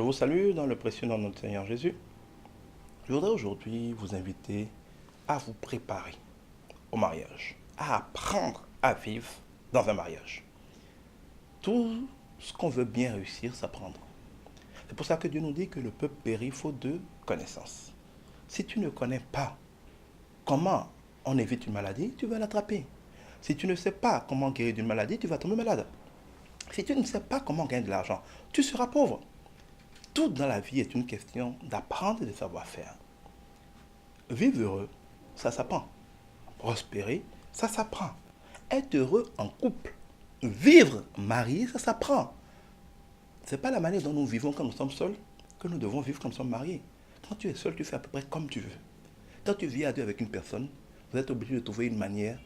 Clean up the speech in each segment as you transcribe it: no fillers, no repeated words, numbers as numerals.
vous salue dans le précieux nom de notre Seigneur Jésus. Je voudrais aujourd'hui vous inviter à vous préparer au mariage, à apprendre à vivre dans un mariage. Tout ce qu'on veut bien réussir s'apprendre. C'est pour ça que Dieu nous dit que le peuple périt faute de connaissance. Si tu ne connais pas comment on évite une maladie, tu vas l'attraper. Si tu ne sais pas comment guérir d'une maladie, tu vas tomber malade. Si tu ne sais pas comment gagner de l'argent, tu seras pauvre. Tout dans la vie est une question d'apprendre et de savoir faire. Vivre heureux, ça s'apprend. Prospérer, ça s'apprend. Être heureux en couple, vivre marié, ça s'apprend. Ce n'est pas la manière dont nous vivons quand nous sommes seuls que nous devons vivre quand nous sommes mariés. Quand tu es seul, tu fais à peu près comme tu veux. Quand tu vis à deux avec une personne, vous êtes obligé de trouver une manière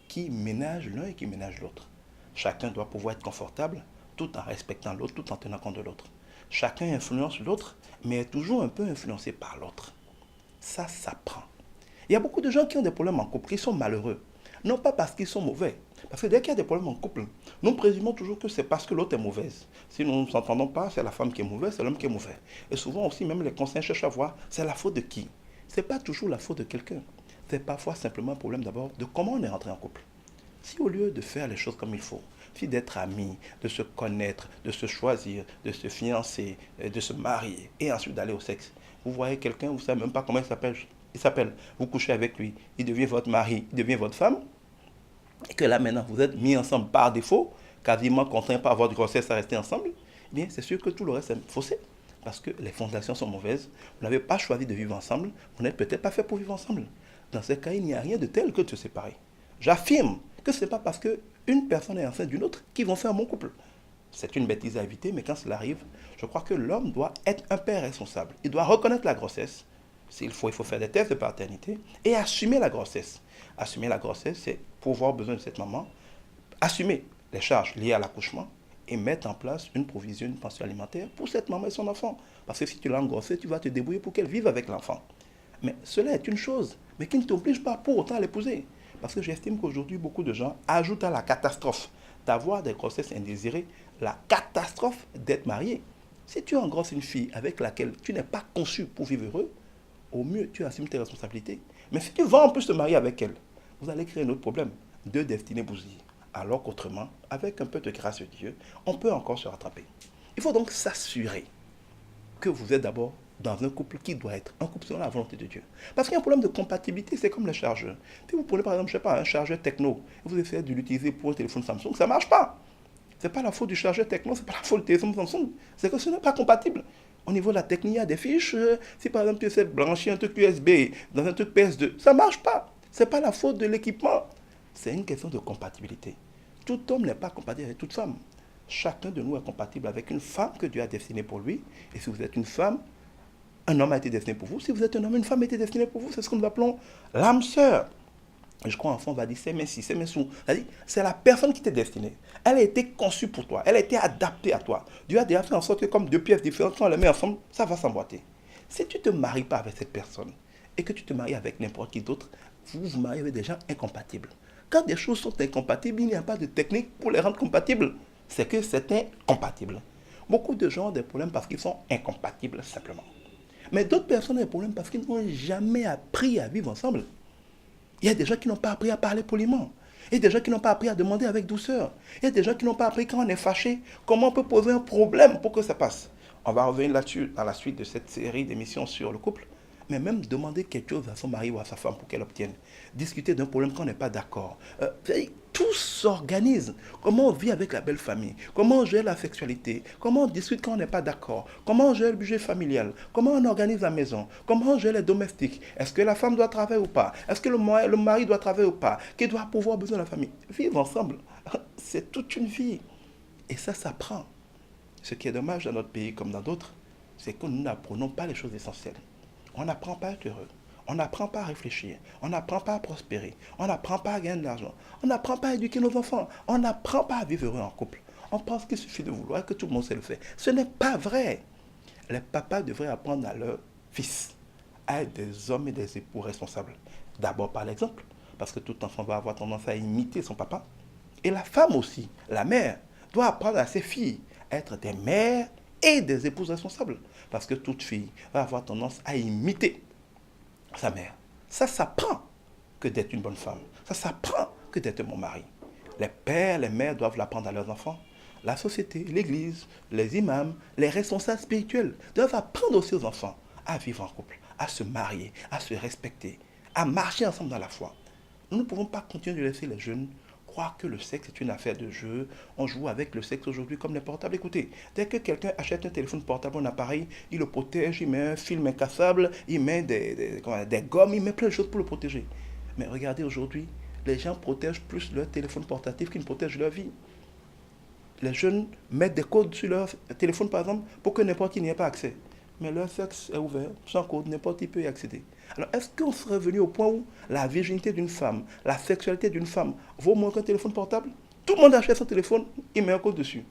qui ménage l'un et qui ménage l'autre. Chacun doit pouvoir être confortable tout en respectant l'autre, tout en tenant compte de l'autre. Chacun influence l'autre, mais est toujours un peu influencé par l'autre. Ça s'apprend. Il y a beaucoup de gens qui ont des problèmes en couple, qui sont malheureux. Non pas parce qu'ils sont mauvais. Parce que dès qu'il y a des problèmes en couple, nous présumons toujours que c'est parce que l'autre est mauvaise. Si nous ne nous entendons pas, c'est la femme qui est mauvaise, c'est l'homme qui est mauvais. Et souvent aussi, même les conseils cherchent à voir, c'est la faute de qui? Ce n'est pas toujours la faute de quelqu'un. C'est parfois simplement un problème d'abord de comment on est rentré en couple. Si au lieu de faire les choses comme il faut, si d'être amis, de se connaître, de se choisir, de se fiancer, de se marier et ensuite d'aller au sexe, vous voyez quelqu'un, vous ne savez même pas comment il s'appelle, vous couchez avec lui, il devient votre mari, il devient votre femme, et que là maintenant vous êtes mis ensemble par défaut, quasiment contraints par votre grossesse à rester ensemble, eh bien c'est sûr que tout le reste est faussé. Parce que les fondations sont mauvaises, vous n'avez pas choisi de vivre ensemble, vous n'êtes peut-être pas fait pour vivre ensemble. Dans ce cas, il n'y a rien de tel que de se séparer. J'affirme que ce n'est pas parce qu'une personne est enceinte d'une autre qu'ils vont faire un bon couple. C'est une bêtise à éviter, mais quand cela arrive, je crois que l'homme doit être un père responsable. Il doit reconnaître la grossesse. S'il faut, il faut faire des tests de paternité et assumer la grossesse. Assumer la grossesse, c'est pouvoir besoin de cette maman, assumer les charges liées à l'accouchement et mettre en place une provision, une pension alimentaire pour cette maman et son enfant. Parce que si tu l'as engrossée, tu vas te débrouiller pour qu'elle vive avec l'enfant. Mais cela est une chose, mais qui ne t'oblige pas pour autant à l'épouser. Parce que j'estime qu'aujourd'hui, beaucoup de gens ajoutent à la catastrophe d'avoir des grossesses indésirées la catastrophe d'être marié. Si tu engrosses une fille avec laquelle tu n'es pas conçu pour vivre heureux, au mieux, tu assumes tes responsabilités. Mais si tu vas en plus te marier avec elle, vous allez créer un autre problème, deux destinées bousillées. Alors qu'autrement, avec un peu de grâce de Dieu, on peut encore se rattraper. Il faut donc s'assurer que vous êtes d'abord dans un couple qui doit être un couple selon la volonté de Dieu. Parce qu'il y a un problème de compatibilité, c'est comme les chargeurs. Si vous prenez par exemple, je sais pas, un chargeur techno, et vous essayez de l'utiliser pour un téléphone Samsung, ça ne marche pas. Ce n'est pas la faute du chargeur techno, ce n'est pas la faute du téléphone Samsung, c'est que ce n'est pas compatible. Au niveau de la technique, il y a des fiches. Si par exemple tu essaies de brancher un truc USB dans un truc PS2, ça ne marche pas. Ce n'est pas la faute de l'équipement. C'est une question de compatibilité. Tout homme n'est pas compatible avec toute femme. Chacun de nous est compatible avec une femme que Dieu a destinée pour lui. Et si vous êtes une femme, un homme a été destiné pour vous. Si vous êtes un homme, une femme a été destinée pour vous. C'est ce que nous appelons l'âme sœur. Je crois en fond, on va dire c'est Messi, c'est Messou. C'est la personne qui t'est destinée. Elle a été conçue pour toi. Elle a été adaptée à toi. Dieu a déjà fait en sorte que comme deux pièces différentes, quand on les met ensemble, ça va s'emboîter. Si tu ne te maries pas avec cette personne et que tu te maries avec n'importe qui d'autre, vous vous mariez avec des gens incompatibles. Quand des choses sont incompatibles, il n'y a pas de technique pour les rendre compatibles. C'est que c'est incompatible. Beaucoup de gens ont des problèmes parce qu'ils sont incompatibles simplement. Mais d'autres personnes ont des problèmes parce qu'ils n'ont jamais appris à vivre ensemble. Il y a des gens qui n'ont pas appris à parler poliment. Il y a des gens qui n'ont pas appris à demander avec douceur. Il y a des gens qui n'ont pas appris quand on est fâché, comment on peut poser un problème pour que ça passe. On va revenir là-dessus dans la suite de cette série d'émissions sur le couple. Mais même demander quelque chose à son mari ou à sa femme pour qu'elle obtienne. Discuter d'un problème quand on n'est pas d'accord. Tout s'organise. Comment on vit avec la belle famille? Comment on gère la sexualité? Comment on discute quand on n'est pas d'accord? Comment on gère le budget familial? Comment on organise la maison? Comment on gère les domestiques? Est-ce que la femme doit travailler ou pas? Est-ce que le mari doit travailler ou pas? Qui doit pouvoir besoin de la famille? Vivre ensemble, c'est toute une vie. Et ça s'apprend. Ce qui est dommage dans notre pays comme dans d'autres, c'est que nous n'apprenons pas les choses essentielles. On n'apprend pas à être heureux. On n'apprend pas à réfléchir. On n'apprend pas à prospérer. On n'apprend pas à gagner de l'argent. On n'apprend pas à éduquer nos enfants. On n'apprend pas à vivre heureux en couple. On pense qu'il suffit de vouloir que tout le monde sait le faire. Ce n'est pas vrai. Les papas devraient apprendre à leurs fils à être des hommes et des époux responsables. D'abord par l'exemple, parce que tout enfant va avoir tendance à imiter son papa. Et la femme aussi, la mère, doit apprendre à ses filles à être des mères et des épouses responsables. Parce que toute fille va avoir tendance à imiter sa mère. Ça s'apprend que d'être une bonne femme. Ça s'apprend que d'être un bon mari. Les pères, les mères doivent l'apprendre à leurs enfants. La société, l'église, les imams, les responsables spirituels doivent apprendre aussi aux enfants à vivre en couple, à se marier, à se respecter, à marcher ensemble dans la foi. Nous ne pouvons pas continuer de laisser les jeunes croire que le sexe est une affaire de jeu. On joue avec le sexe aujourd'hui comme les portables. Écoutez, dès que quelqu'un achète un téléphone portable, un appareil, il le protège, il met un film incassable, il met des gommes, il met plein de choses pour le protéger. Mais regardez aujourd'hui, les gens protègent plus leur téléphone portatif qu'ils ne protègent leur vie. Les jeunes mettent des codes sur leur téléphone, par exemple, pour que n'importe qui n'y ait pas accès. Mais leur sexe est ouvert, sans code, n'importe qui peut y accéder. Alors, est-ce qu'on serait venu au point où la virginité d'une femme, la sexualité d'une femme vaut moins qu'un téléphone portable? Tout le monde achète son téléphone, il met un code dessus.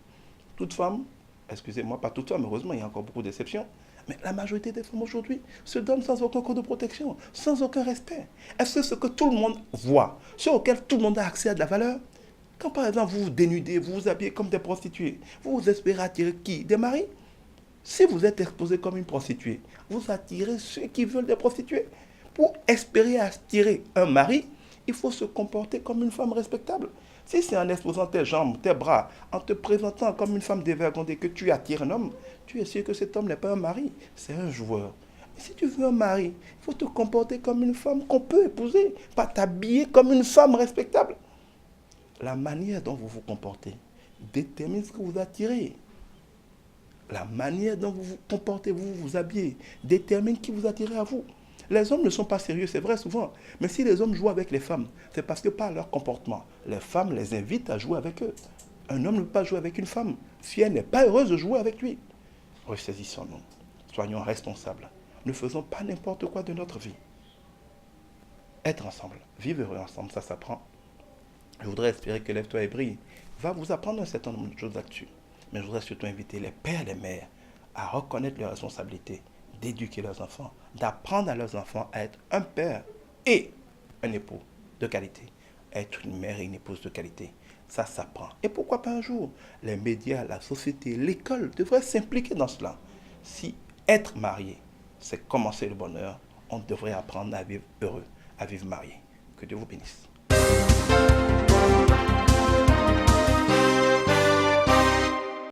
Toute femme, excusez-moi, pas toute femme, heureusement, il y a encore beaucoup d'exceptions, mais la majorité des femmes aujourd'hui se donnent sans aucun code de protection, sans aucun respect. Est-ce que ce que tout le monde voit, ce auquel tout le monde a accès à de la valeur? Quand par exemple vous vous dénudez, vous vous habillez comme des prostituées, vous espérez attirer qui? Des maris? Si vous êtes exposé comme une prostituée, vous attirez ceux qui veulent des prostituées. Pour espérer attirer un mari, il faut se comporter comme une femme respectable. Si c'est en exposant tes jambes, tes bras, en te présentant comme une femme dévergondée que tu attires un homme, tu es sûr que cet homme n'est pas un mari, c'est un joueur. Mais si tu veux un mari, il faut te comporter comme une femme qu'on peut épouser, pas t'habiller comme une femme respectable. La manière dont vous vous comportez détermine ce que vous attirez. La manière dont vous vous comportez, vous vous habillez, détermine qui vous attirez à vous. Les hommes ne sont pas sérieux, c'est vrai souvent. Mais si les hommes jouent avec les femmes, c'est parce que par leur comportement, les femmes les invitent à jouer avec eux. Un homme ne peut pas jouer avec une femme si elle n'est pas heureuse de jouer avec lui. Ressaisissons-nous, soyons responsables. Ne faisons pas n'importe quoi de notre vie. Être ensemble, vivre heureux ensemble, ça s'apprend. Je voudrais espérer que Lève-toi et brille va vous apprendre un certain nombre de choses là-dessus. Mais je voudrais surtout inviter les pères et les mères à reconnaître leurs responsabilités, d'éduquer leurs enfants, d'apprendre à leurs enfants à être un père et un époux de qualité. Être une mère et une épouse de qualité, ça s'apprend. Et pourquoi pas un jour, les médias, la société, l'école devraient s'impliquer dans cela. Si être marié, c'est commencer le bonheur, on devrait apprendre à vivre heureux, à vivre marié. Que Dieu vous bénisse.